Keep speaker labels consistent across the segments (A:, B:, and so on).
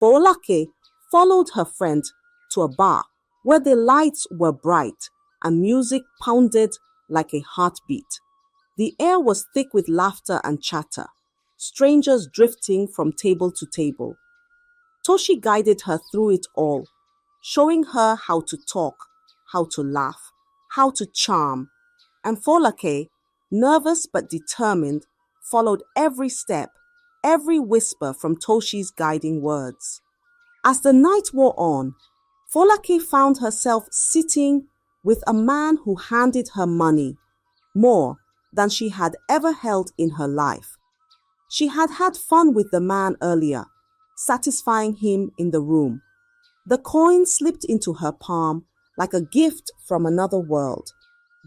A: Bolake followed her friend to a bar where the lights were bright and music pounded like a heartbeat. The air was thick with laughter and chatter, strangers drifting from table to table. Toshi guided her through it all, showing her how to talk, how to laugh, how to charm, and Folake, nervous but determined, followed every step, every whisper from Toshi's guiding words. As the night wore on, Folake found herself sitting with a man who handed her money, more than she had ever held in her life. She had had fun with the man earlier, satisfying him in the room. The coin slipped into her palm like a gift from another world,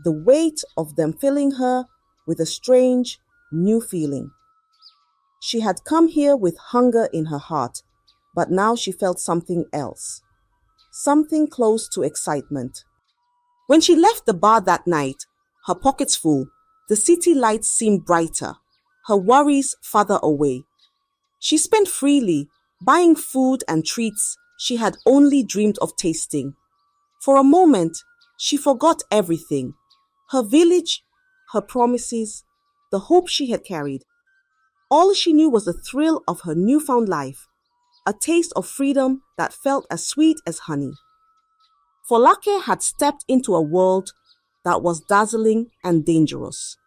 A: the weight of them filling her with a strange, new feeling. She had come here with hunger in her heart, but now she felt something else, something close to excitement. When she left the bar that night, her pockets full, the city lights seemed brighter, her worries farther away. She spent freely, buying food and treats she had only dreamed of tasting. For a moment, she forgot everything, her village, her promises, the hope she had carried. All she knew was the thrill of her newfound life, a taste of freedom that felt as sweet as honey. Folake had stepped into a world that was dazzling and dangerous,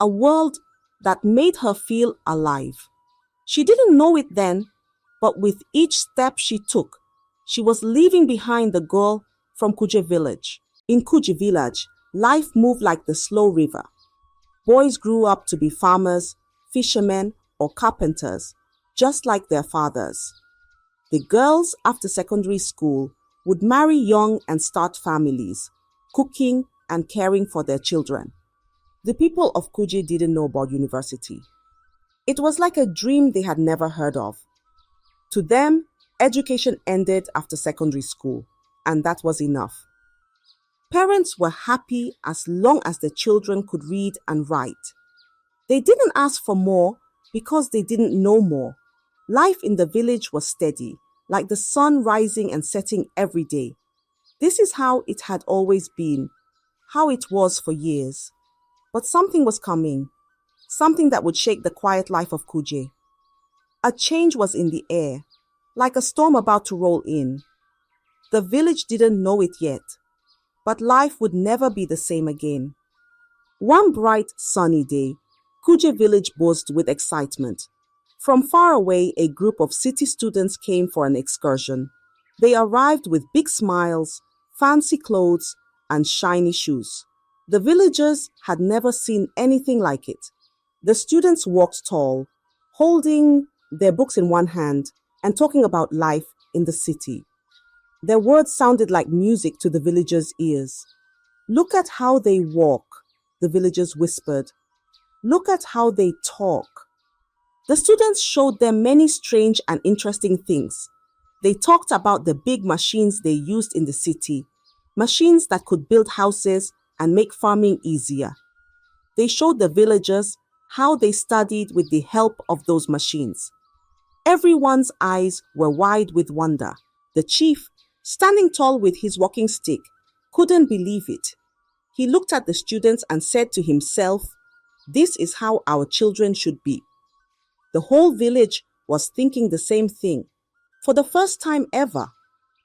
A: a world that made her feel alive. She didn't know it then, but with each step she took, she was leaving behind the girl from Kuje village. In Kuje village, life moved like the slow river. Boys grew up to be farmers, fishermen, or carpenters, just like their fathers. The girls, after secondary school, would marry young and start families, cooking and caring for their children. The people of Kuje didn't know about university. It was like a dream they had never heard of. To them, education ended after secondary school, and that was enough. Parents were happy as long as their children could read and write. They didn't ask for more because they didn't know more. Life in the village was steady, like the sun rising and setting every day. This is how it had always been, how it was for years. But something was coming, something that would shake the quiet life of Kuje. A change was in the air, like a storm about to roll in. The village didn't know it yet, but life would never be the same again. One bright, sunny day, Kuje village buzzed with excitement. From far away, a group of city students came for an excursion. They arrived with big smiles, fancy clothes, and shiny shoes. The villagers had never seen anything like it. The students walked tall, holding their books in one hand and talking about life in the city. Their words sounded like music to the villagers' ears. "Look at how they walk," the villagers whispered. "Look at how they talk." The students showed them many strange and interesting things. They talked about the big machines they used in the city, machines that could build houses and make farming easier. They showed the villagers how they studied with the help of those machines. Everyone's eyes were wide with wonder. The chief, standing tall with his walking stick, couldn't believe it. He looked at the students and said to himself, "This is how our children should be." The whole village was thinking the same thing. For the first time ever,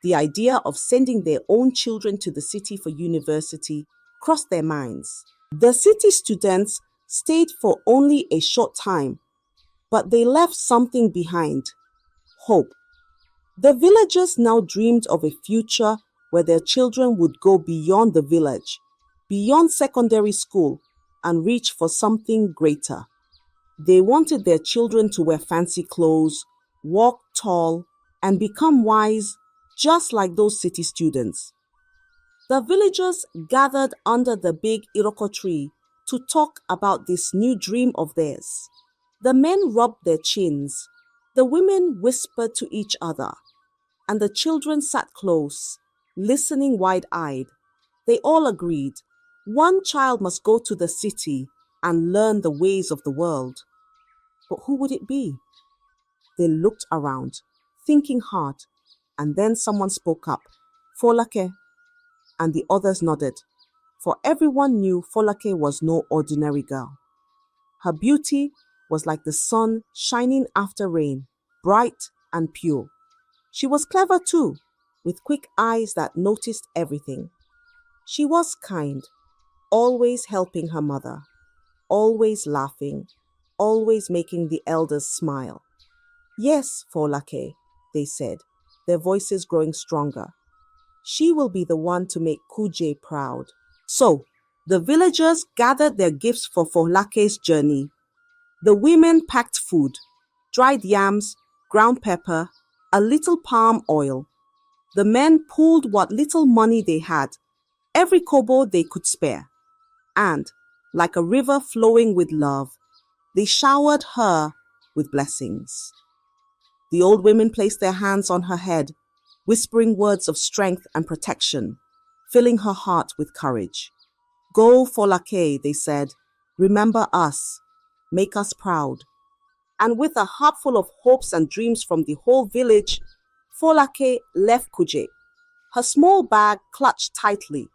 A: the idea of sending their own children to the city for university crossed their minds. The city students stayed for only a short time, but they left something behind: hope. The villagers now dreamed of a future where their children would go beyond the village, beyond secondary school, and reach for something greater. They wanted their children to wear fancy clothes, walk tall, and become wise, just like those city students. The villagers gathered under the big iroko tree to talk about this new dream of theirs. The men rubbed their chins, the women whispered to each other, and the children sat close, listening wide-eyed. They all agreed, one child must go to the city and learn the ways of the world. But who would it be? They looked around, thinking hard, and then someone spoke up, Folake, and the others nodded, for everyone knew Folake was no ordinary girl. Her beauty was like the sun shining after rain, bright and pure. She was clever too, with quick eyes that noticed everything. She was kind, always helping her mother, always laughing, always making the elders smile. Yes, Folake, they said, their voices growing stronger. She will be the one to make Kuje proud. So, the villagers gathered their gifts for Folake's journey. The women packed food, dried yams, ground pepper, a little palm oil. The men pooled what little money they had, every kobo they could spare. And, like a river flowing with love, they showered her with blessings. The old women placed their hands on her head, whispering words of strength and protection, filling her heart with courage. Go, Folake, they said. Remember us. Make us proud. And with a heart full of hopes and dreams from the whole village, Folake left Kuje, her small bag clutched tightly,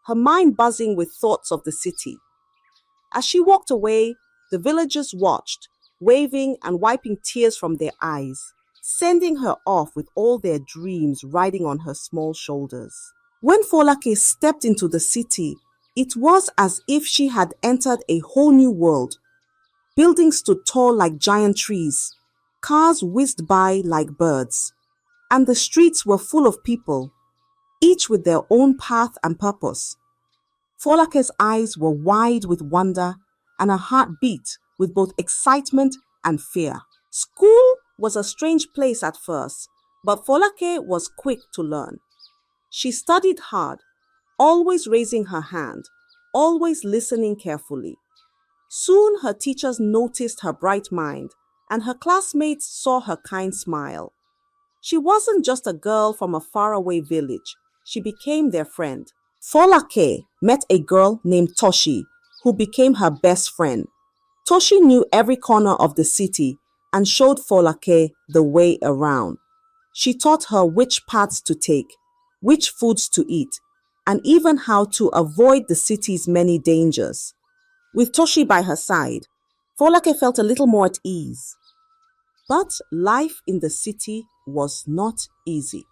A: her mind buzzing with thoughts of the city. As she walked away, the villagers watched, waving and wiping tears from their eyes, sending her off with all their dreams riding on her small shoulders. When Folake stepped into the city, it was as if she had entered a whole new world. Buildings stood tall like giant trees, cars whizzed by like birds, and the streets were full of people, each with their own path and purpose. Folake's eyes were wide with wonder, and her heart beat with both excitement and fear. School was a strange place at first, but Folake was quick to learn. She studied hard, always raising her hand, always listening carefully. Soon her teachers noticed her bright mind, and her classmates saw her kind smile. She wasn't just a girl from a faraway village. She became their friend. Folake met a girl named Toshi, who became her best friend. Toshi knew every corner of the city and showed Folake the way around. She taught her which paths to take, which foods to eat, and even how to avoid the city's many dangers. With Toshi by her side, Folake felt a little more at ease. But life in the city was not easy.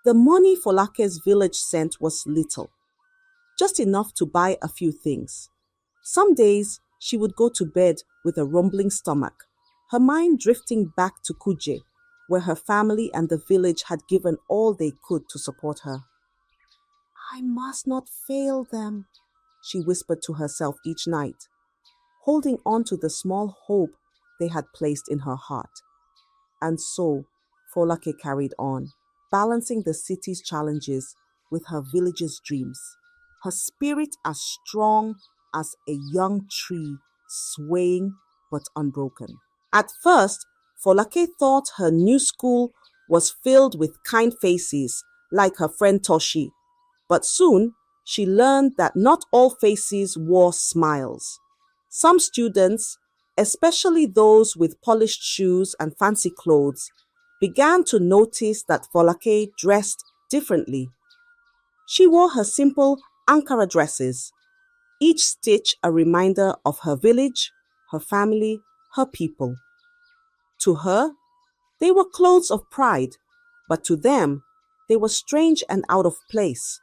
A: The money Folake's village sent was little, just enough to buy a few things. Some days she would go to bed with a rumbling stomach, her mind drifting back to Kuje, where her family and the village had given all they could to support her. I must not fail them, she whispered to herself each night, holding on to the small hope they had placed in her heart. And so, Folake carried on, balancing the city's challenges with her village's dreams, her spirit as strong as a young tree, swaying but unbroken. At first, Folake thought her new school was filled with kind faces like her friend Toshi, but soon she learned that not all faces wore smiles. Some students, especially those with polished shoes and fancy clothes, began to notice that Folake dressed differently. She wore her simple Ankara dresses, each stitch a reminder of her village, her family, her people. To her, they were clothes of pride, but to them, they were strange and out of place.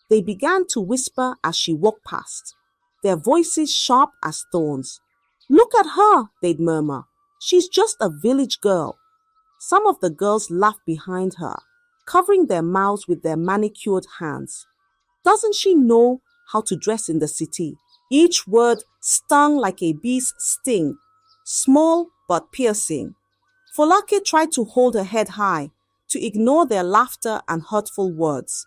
A: They began to whisper as she walked past, their voices sharp as thorns. Look at her, they'd murmur. She's just a village girl. Some of the girls laughed behind her, covering their mouths with their manicured hands. Doesn't she know how to dress in the city? Each word stung like a bee's sting, small but piercing. Folake tried to hold her head high, to ignore their laughter and hurtful words.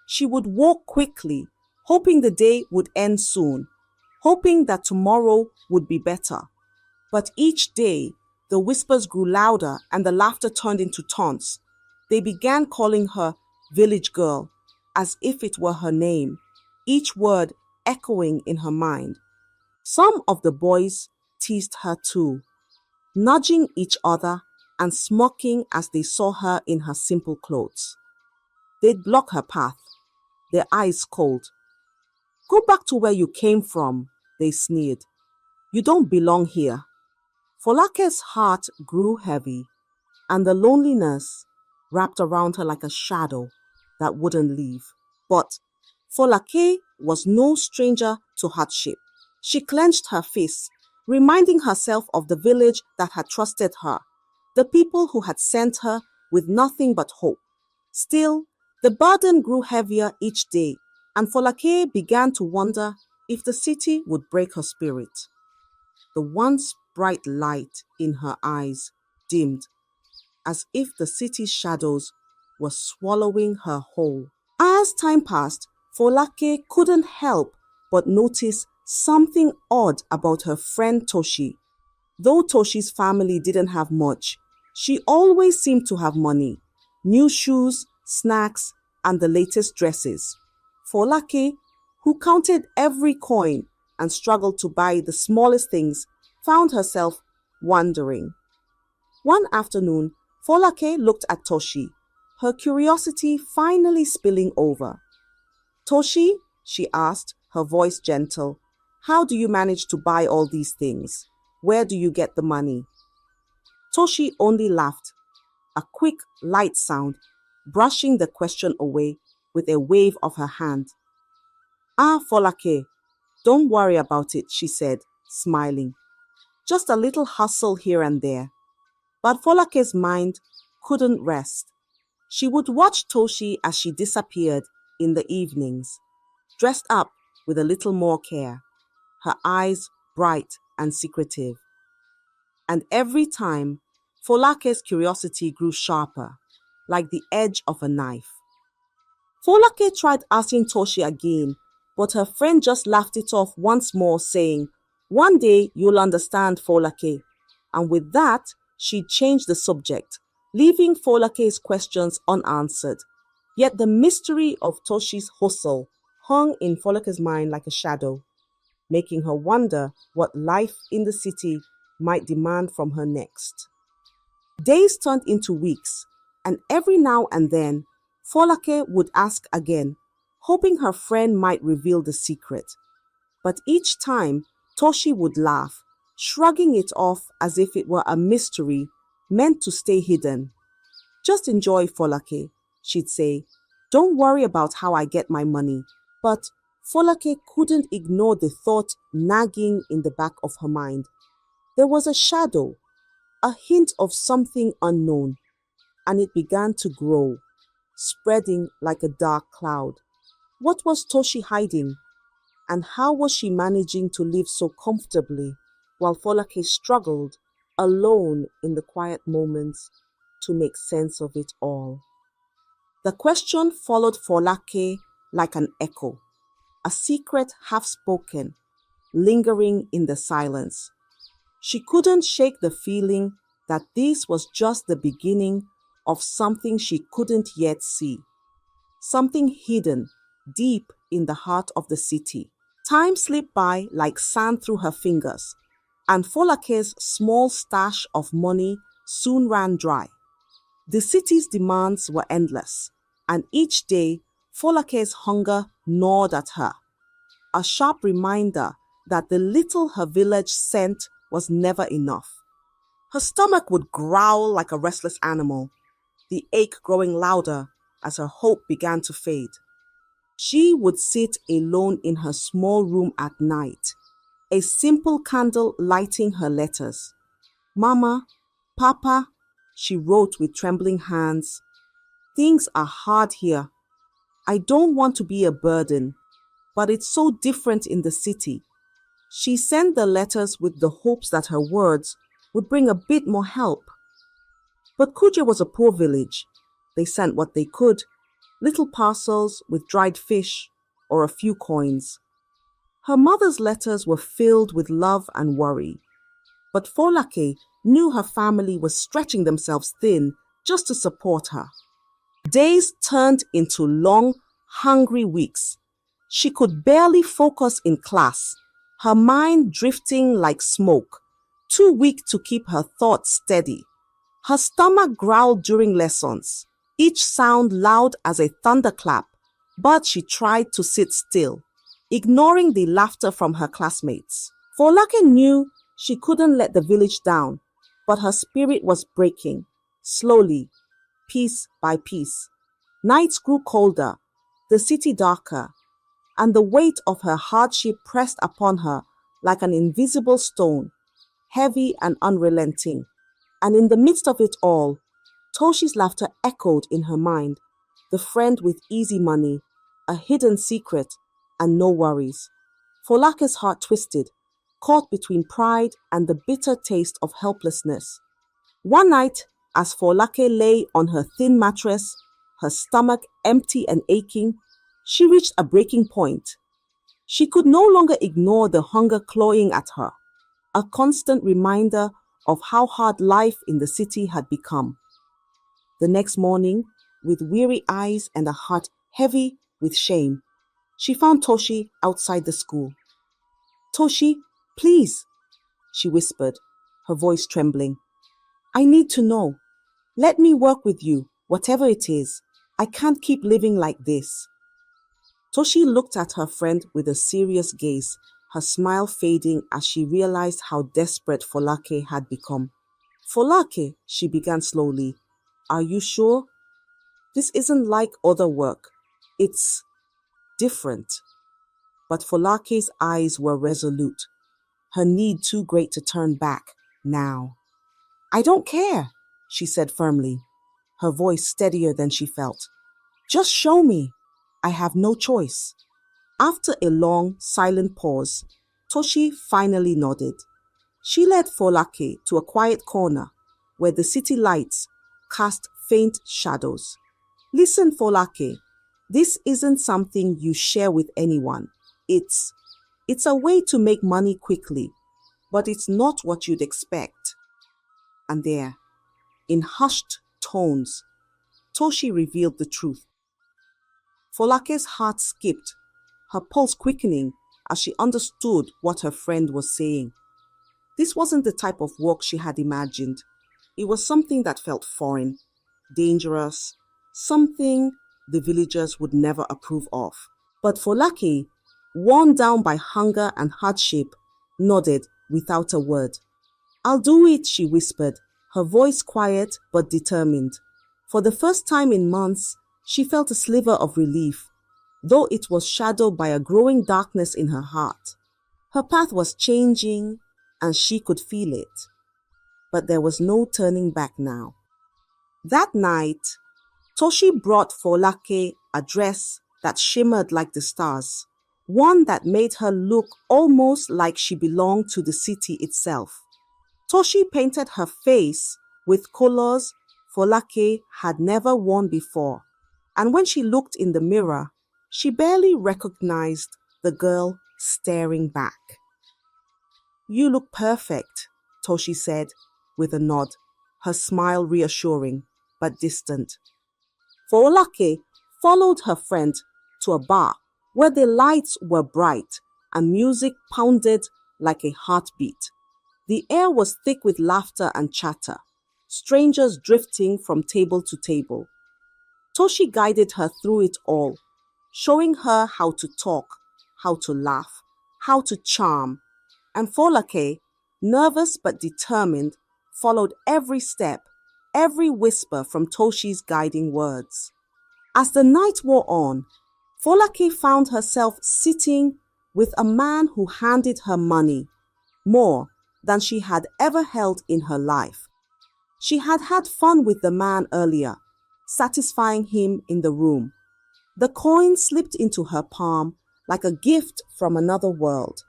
A: She would walk quickly, hoping the day would end soon, hoping that tomorrow would be better. But each day, the whispers grew louder and the laughter turned into taunts. They began calling her village girl, as if it were her name, each word echoing in her mind. Some of the boys teased her too, nudging each other and smirking as they saw her in her simple clothes. They'd block her path, their eyes cold. Go back to where you came from, they sneered. You don't belong here. Folake's heart grew heavy, and the loneliness wrapped around her like a shadow that wouldn't leave. But Folake was no stranger to hardship. She clenched her fist, reminding herself of the village that had trusted her, the people who had sent her with nothing but hope. Still, the burden grew heavier each day, and Folake began to wonder if the city would break her spirit. The once bright light in her eyes dimmed, as if the city's shadows were swallowing her whole. As time passed, Folake couldn't help but notice something odd about her friend Toshi. Though Toshi's family didn't have much, she always seemed to have money, new shoes, snacks, and the latest dresses. Folake, who counted every coin and struggled to buy the smallest things, found herself wondering. One afternoon, Folake looked at Toshi, her curiosity finally spilling over. Toshi, she asked, her voice gentle, how do you manage to buy all these things? Where do you get the money? Toshi only laughed, a quick, light sound, brushing the question away with a wave of her hand. Ah, Folake, don't worry about it, she said, smiling. Just a little hustle here and there. But Folake's mind couldn't rest. She would watch Toshi as she disappeared in the evenings, dressed up with a little more care, her eyes bright and secretive. And every time, Folake's curiosity grew sharper, like the edge of a knife. Folake tried asking Toshi again, but her friend just laughed it off once more, saying, one day you'll understand, Folake. And with that, she changed the subject, leaving Folake's questions unanswered. Yet the mystery of Toshi's hustle hung in Folake's mind like a shadow, making her wonder what life in the city might demand from her next. Days turned into weeks, and every now and then, Folake would ask again, hoping her friend might reveal the secret. But each time, Toshi would laugh, shrugging it off as if it were a mystery meant to stay hidden. Just enjoy, Folake, she'd say. Don't worry about how I get my money. But Folake couldn't ignore the thought nagging in the back of her mind. There was a shadow, a hint of something unknown, and it began to grow, spreading like a dark cloud. What was Toshi hiding? And how was she managing to live so comfortably while Folake struggled, alone in the quiet moments, to make sense of it all? The question followed Folake like an echo, a secret half-spoken, lingering in the silence. She couldn't shake the feeling that this was just the beginning of something she couldn't yet see, something hidden deep in the heart of the city. Time slipped by like sand through her fingers, and Folake's small stash of money soon ran dry. The city's demands were endless, and each day Folake's hunger gnawed at her, a sharp reminder that the little her village sent was never enough. Her stomach would growl like a restless animal, the ache growing louder as her hope began to fade. She would sit alone in her small room at night, a simple candle lighting her letters. Mama, Papa, she wrote with trembling hands, things are hard here. I don't want to be a burden, but it's so different in the city. She sent the letters with the hopes that her words would bring a bit more help. But Kuje was a poor village. They sent what they could, little parcels with dried fish or a few coins. Her mother's letters were filled with love and worry. But Folake knew her family was stretching themselves thin just to support her. Days turned into long, hungry weeks. She could barely focus in class, her mind drifting like smoke, too weak to keep her thoughts steady. Her stomach growled during lessons, each sound loud as a thunderclap, but she tried to sit still, ignoring the laughter from her classmates. Folake knew she couldn't let the village down, but her spirit was breaking, slowly, piece by piece. Nights grew colder, the city darker, and the weight of her hardship pressed upon her like an invisible stone, heavy and unrelenting. And in the midst of it all, Toshi's laughter echoed in her mind, the friend with easy money, a hidden secret, and no worries. Folake's heart twisted, caught between pride and the bitter taste of helplessness. One night, as Folake lay on her thin mattress, her stomach empty and aching, she reached a breaking point. She could no longer ignore the hunger clawing at her, a constant reminder of how hard life in the city had become. The next morning, with weary eyes and a heart heavy with shame, she found Toshi outside the school. "Toshi, please," she whispered, her voice trembling. "I need to know. Let me work with you, whatever it is. I can't keep living like this." Toshi looked at her friend with a serious gaze, her smile fading as she realized how desperate Folake had become. "Folake," she began slowly, "are you sure? This isn't like other work. It's different." But Folake's eyes were resolute, her need too great to turn back now. "I don't care," she said firmly, her voice steadier than she felt. "Just show me. I have no choice." After a long, silent pause, Toshi finally nodded. She led Folake to a quiet corner where the city lights cast faint shadows. "Listen, Folake, this isn't something you share with anyone. It's a way to make money quickly, but it's not what you'd expect." And there, in hushed tones, Toshi revealed the truth. Folake's heart skipped, her pulse quickening as she understood what her friend was saying. This wasn't the type of work she had imagined. It was something that felt foreign, dangerous, something the villagers would never approve of. But Folake, worn down by hunger and hardship, nodded without a word. "I'll do it," she whispered, her voice quiet but determined. For the first time in months, she felt a sliver of relief, though it was shadowed by a growing darkness in her heart. Her path was changing, and she could feel it. But there was no turning back now. That night, Toshi brought Folake a dress that shimmered like the stars, one that made her look almost like she belonged to the city itself. Toshi painted her face with colors Folake had never worn before, and when she looked in the mirror, she barely recognized the girl staring back. "You look perfect," Toshi said with a nod, her smile reassuring but distant. Folake followed her friend to a bar where the lights were bright and music pounded like a heartbeat. The air was thick with laughter and chatter, strangers drifting from table to table. Toshi guided her through it all, showing her how to talk, how to laugh, how to charm. And Folake, nervous but determined, followed every step, every whisper from Toshi's guiding words. As the night wore on, Folake found herself sitting with a man who handed her money, more than she had ever held in her life. She had had fun with the man earlier, satisfying him in the room. The coin slipped into her palm like a gift from another world,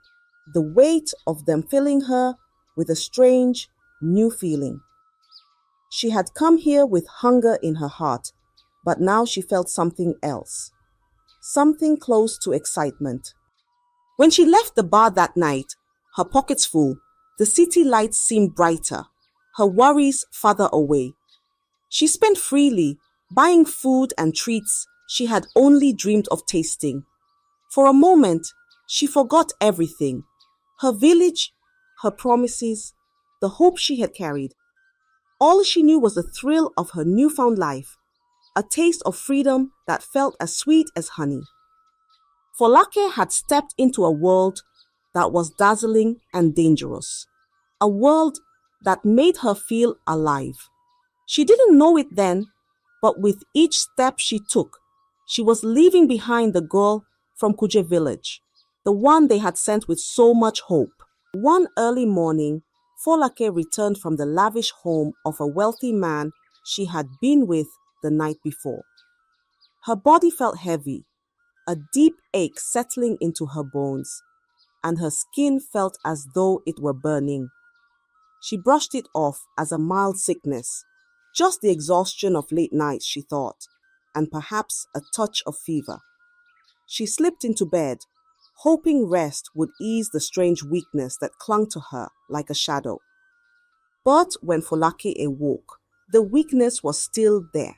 A: the weight of them filling her with a strange, new feeling. She had come here with hunger in her heart, but now she felt something else, something close to excitement. When she left the bar that night, her pockets full, the city lights seemed brighter, her worries farther away. She spent freely, buying food and treats she had only dreamed of tasting. For a moment, she forgot everything, her village, her promises, the hope she had carried. All she knew was the thrill of her newfound life, a taste of freedom that felt as sweet as honey. Folake had stepped into a world that was dazzling and dangerous, a world that made her feel alive. She didn't know it then, but with each step she took, she was leaving behind the girl from Kuje village, the one they had sent with so much hope. One early morning, Folake returned from the lavish home of a wealthy man she had been with the night before. Her body felt heavy, a deep ache settling into her bones, and her skin felt as though it were burning. She brushed it off as a mild sickness, just the exhaustion of late nights, she thought, and perhaps a touch of fever. She slipped into bed, hoping rest would ease the strange weakness that clung to her like a shadow. But when Folake awoke, the weakness was still there.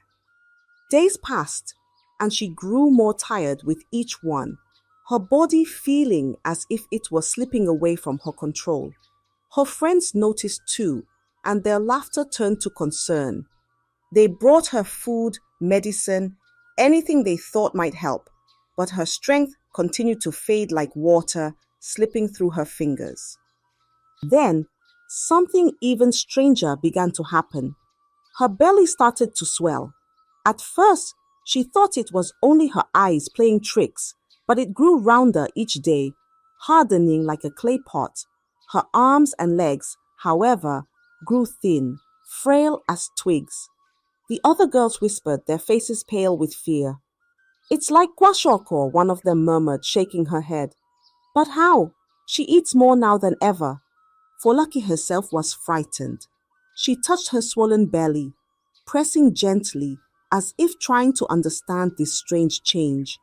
A: Days passed, and she grew more tired with each one, her body feeling as if it was slipping away from her control. Her friends noticed too, and their laughter turned to concern. They brought her food, medicine, anything they thought might help, but her strength continued to fade like water slipping through her fingers. Then, something even stranger began to happen. Her belly started to swell. At first, she thought it was only her eyes playing tricks, but it grew rounder each day, hardening like a clay pot. Her arms and legs, however, grew thin, frail as twigs. The other girls whispered, their faces pale with fear. "It's like Kwashoko," one of them murmured, shaking her head. "But how? She eats more now than ever." Folake herself was frightened. She touched her swollen belly, pressing gently, as if trying to understand this strange change.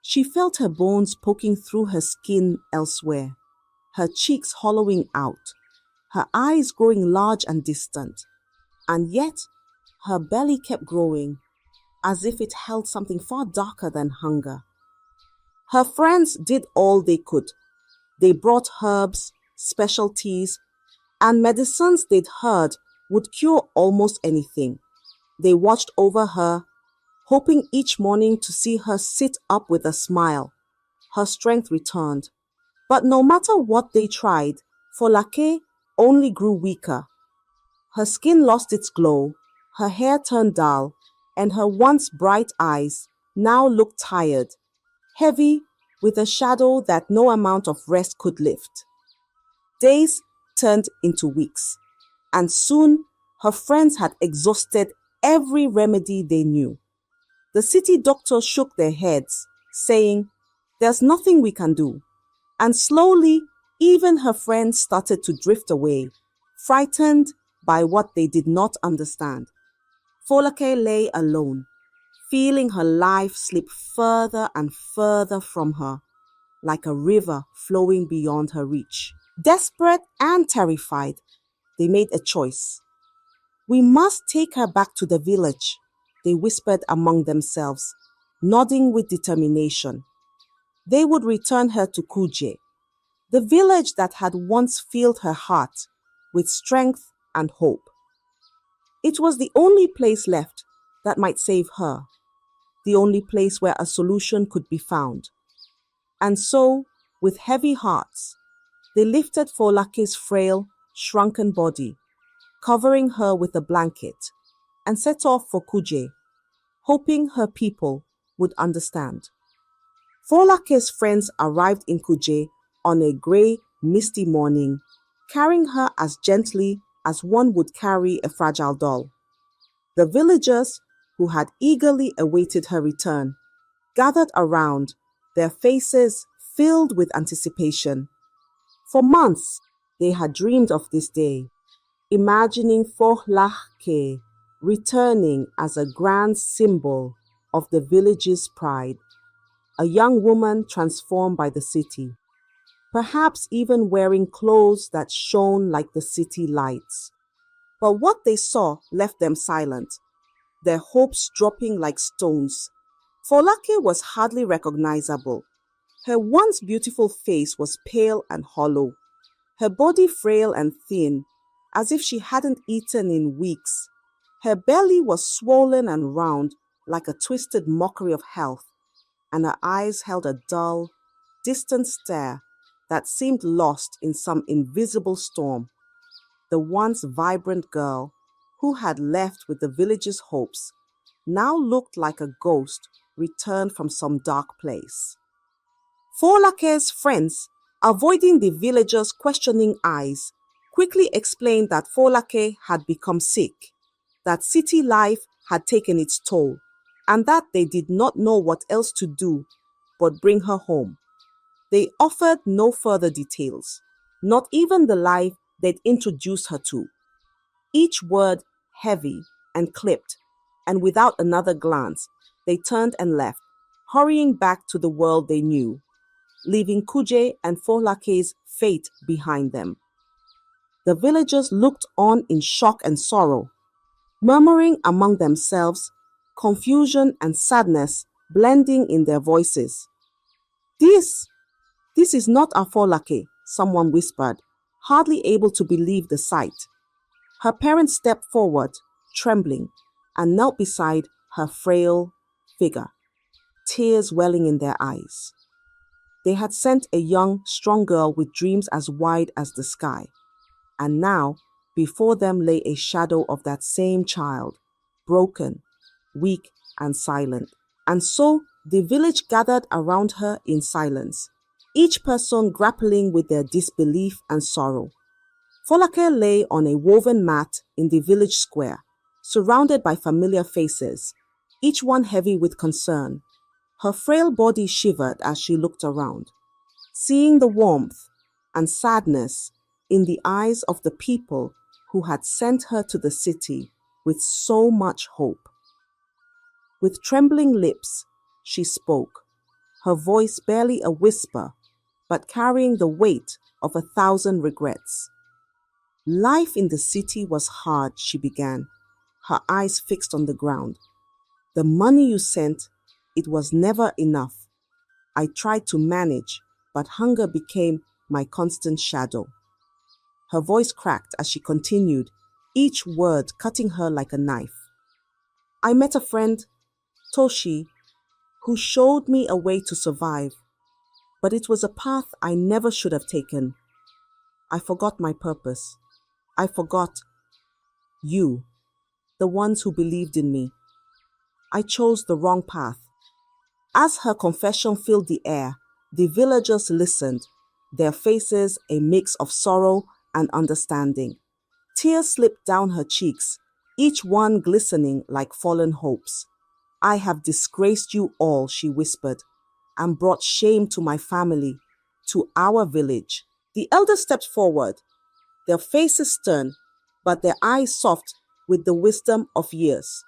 A: She felt her bones poking through her skin elsewhere, her cheeks hollowing out, her eyes growing large and distant. And yet, her belly kept growing, as if it held something far darker than hunger. Her friends did all they could. They brought herbs, specialties, and medicines they'd heard would cure almost anything. They watched over her, hoping each morning to see her sit up with a smile. Her strength returned. But no matter what they tried, Folake only grew weaker. Her skin lost its glow, her hair turned dull, and her once bright eyes now looked tired, heavy with a shadow that no amount of rest could lift. Days turned into weeks, and soon her friends had exhausted every remedy they knew. The city doctors shook their heads, saying, "There's nothing we can do." And slowly, even her friends started to drift away, frightened by what they did not understand. Folake lay alone, feeling her life slip further and further from her, like a river flowing beyond her reach. Desperate and terrified, they made a choice. "We must take her back to the village," they whispered among themselves, nodding with determination. They would return her to Kuje, the village that had once filled her heart with strength and hope. It was the only place left that might save her, the only place where a solution could be found. And so, with heavy hearts, they lifted Folake's frail, shrunken body, covering her with a blanket, and set off for Kuje, hoping her people would understand. Folake's friends arrived in Kuje on a grey, misty morning, carrying her as gently as one would carry a fragile doll. The villagers, who had eagerly awaited her return, gathered around, their faces filled with anticipation. For months, they had dreamed of this day, imagining Folake returning as a grand symbol of the village's pride, a young woman transformed by the city, perhaps even wearing clothes that shone like the city lights. But what they saw left them silent, their hopes dropping like stones. Folake was hardly recognizable. Her once beautiful face was pale and hollow, her body frail and thin, as if she hadn't eaten in weeks. Her belly was swollen and round like a twisted mockery of health, and her eyes held a dull, distant stare that seemed lost in some invisible storm. The once vibrant girl, who had left with the village's hopes, now looked like a ghost returned from some dark place. Folake's friends, avoiding the villagers' questioning eyes, quickly explained that Folake had become sick, that city life had taken its toll, and that they did not know what else to do but bring her home. They offered no further details, not even the life they'd introduced her to. Each word heavy and clipped, and without another glance, they turned and left, hurrying back to the world they knew, leaving Kuje and Folake's fate behind them. The villagers looked on in shock and sorrow, murmuring among themselves, confusion and sadness blending in their voices. This is not our Folake, someone whispered, hardly able to believe the sight. Her parents stepped forward, trembling, and knelt beside her frail figure, tears welling in their eyes. They had sent a young, strong girl with dreams as wide as the sky, and now before them lay a shadow of that same child, broken, weak, and silent. And so the village gathered around her in silence, each person grappling with their disbelief and sorrow. Folake lay on a woven mat in the village square, surrounded by familiar faces, each one heavy with concern. Her frail body shivered as she looked around, seeing the warmth and sadness in the eyes of the people who had sent her to the city with so much hope. With trembling lips, she spoke, her voice barely a whisper, but carrying the weight of 1,000 regrets. Life in the city was hard, she began, her eyes fixed on the ground. The money you sent, it was never enough. I tried to manage, but hunger became my constant shadow. Her voice cracked as she continued, each word cutting her like a knife. I met a friend, Toshi, who showed me a way to survive, but it was a path I never should have taken. I forgot my purpose. I forgot you, the ones who believed in me. I chose the wrong path. As her confession filled the air, the villagers listened, their faces a mix of sorrow and understanding. Tears slipped down her cheeks, each one glistening like fallen hopes. I have disgraced you all, she whispered, and brought shame to my family, to our village. The elders stepped forward, their faces stern, but their eyes soft with the wisdom of years.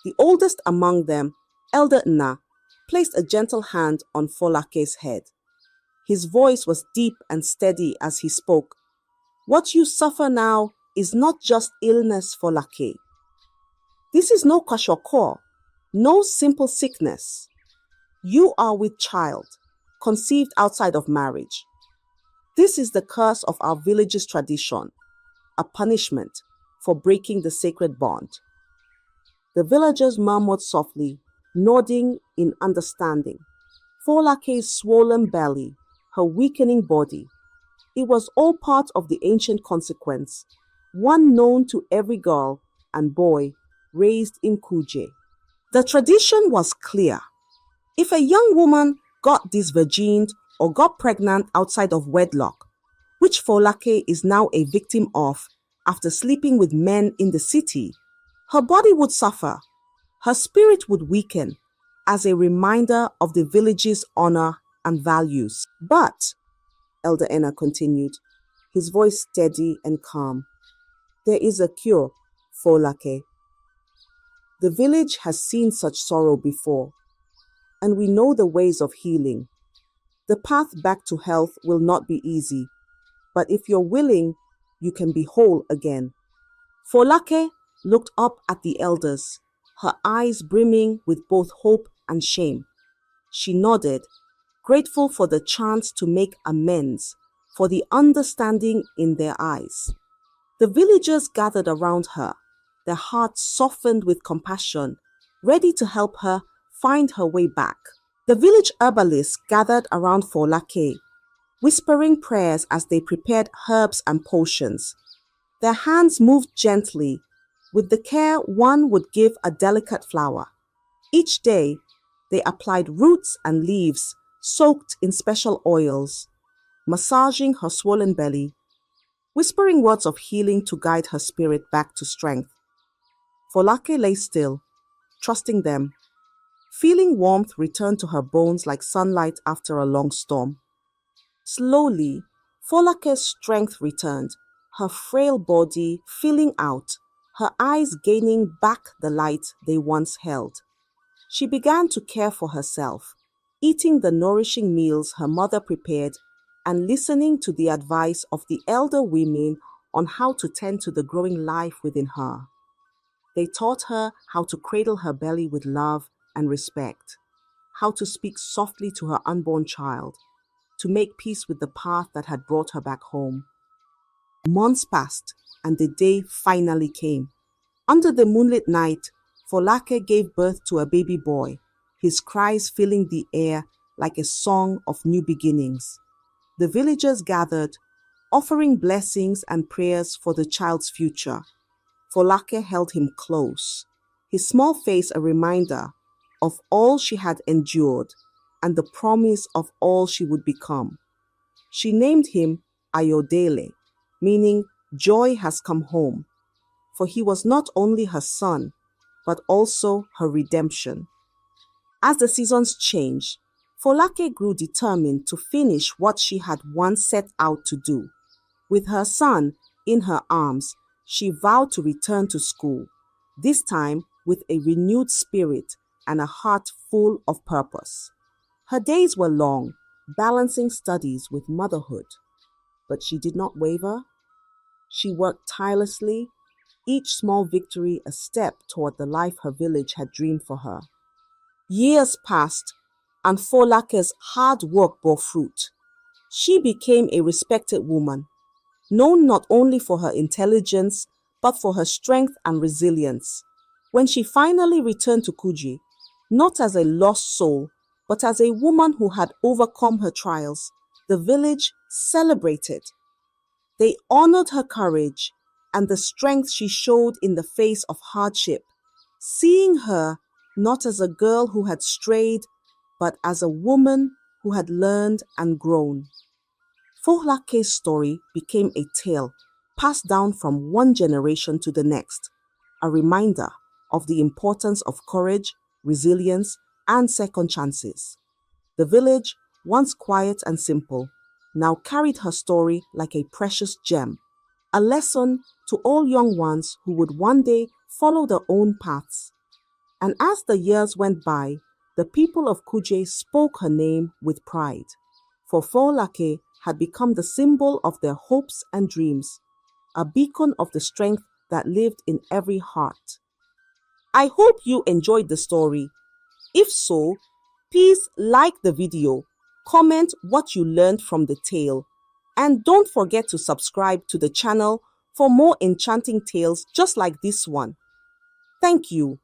A: The oldest among them, Elder Nna, placed a gentle hand on Folake's head. His voice was deep and steady as he spoke. What you suffer now is not just illness, Folake. This is no kwashiorkor, no simple sickness. You are with child, conceived outside of marriage. This is the curse of our village's tradition, a punishment for breaking the sacred bond. The villagers murmured softly, nodding in understanding. Folake's swollen belly, her weakening body, it was all part of the ancient consequence, one known to every girl and boy raised in Kuje. The tradition was clear. If a young woman got disvirgined or got pregnant outside of wedlock, which Folake is now a victim of after sleeping with men in the city, her body would suffer, her spirit would weaken as a reminder of the village's honor and values. But, Elder Nna continued, his voice steady and calm, there is a cure, Folake. The village has seen such sorrow before, and we know the ways of healing. The path back to health will not be easy, but if you're willing, you can be whole again. Folake looked up at the elders, her eyes brimming with both hope and shame. She nodded, grateful for the chance to make amends, for the understanding in their eyes. The villagers gathered around her, their hearts softened with compassion, ready to help her find her way back. The village herbalists gathered around Folake, whispering prayers as they prepared herbs and potions. Their hands moved gently, with the care one would give a delicate flower. Each day, they applied roots and leaves soaked in special oils, massaging her swollen belly, whispering words of healing to guide her spirit back to strength. Folake lay still, trusting them, feeling warmth return to her bones like sunlight after a long storm. Slowly, Folake's strength returned, her frail body filling out, her eyes gaining back the light they once held. She began to care for herself, eating the nourishing meals her mother prepared and listening to the advice of the elder women on how to tend to the growing life within her. They taught her how to cradle her belly with love and respect, how to speak softly to her unborn child, to make peace with the path that had brought her back home. Months passed, and the day finally came. Under the moonlit night, Folake gave birth to a baby boy, his cries filling the air like a song of new beginnings. The villagers gathered, offering blessings and prayers for the child's future. Folake held him close, his small face a reminder of all she had endured and the promise of all she would become. She named him Ayodele, meaning joy has come home, for he was not only her son, but also her redemption. As the seasons changed, Folake grew determined to finish what she had once set out to do. With her son in her arms, she vowed to return to school, this time with a renewed spirit and a heart full of purpose. Her days were long, balancing studies with motherhood. But she did not waver. She worked tirelessly, each small victory a step toward the life her village had dreamed for her. Years passed, and Folake's hard work bore fruit. She became a respected woman, known not only for her intelligence, but for her strength and resilience. When she finally returned to Kuji, not as a lost soul, but as a woman who had overcome her trials, the village celebrated. They honored her courage and the strength she showed in the face of hardship, seeing her not as a girl who had strayed, but as a woman who had learned and grown. Folake's story became a tale passed down from one generation to the next, a reminder of the importance of courage, resilience, and second chances. The village, once quiet and simple, now carried her story like a precious gem, a lesson to all young ones who would one day follow their own paths. And as the years went by, the people of Kuje spoke her name with pride, for Folake had become the symbol of their hopes and dreams, a beacon of the strength that lived in every heart. I hope you enjoyed the story. If so, please like the video, comment what you learned from the tale, and don't forget to subscribe to the channel for more enchanting tales just like this one. Thank you.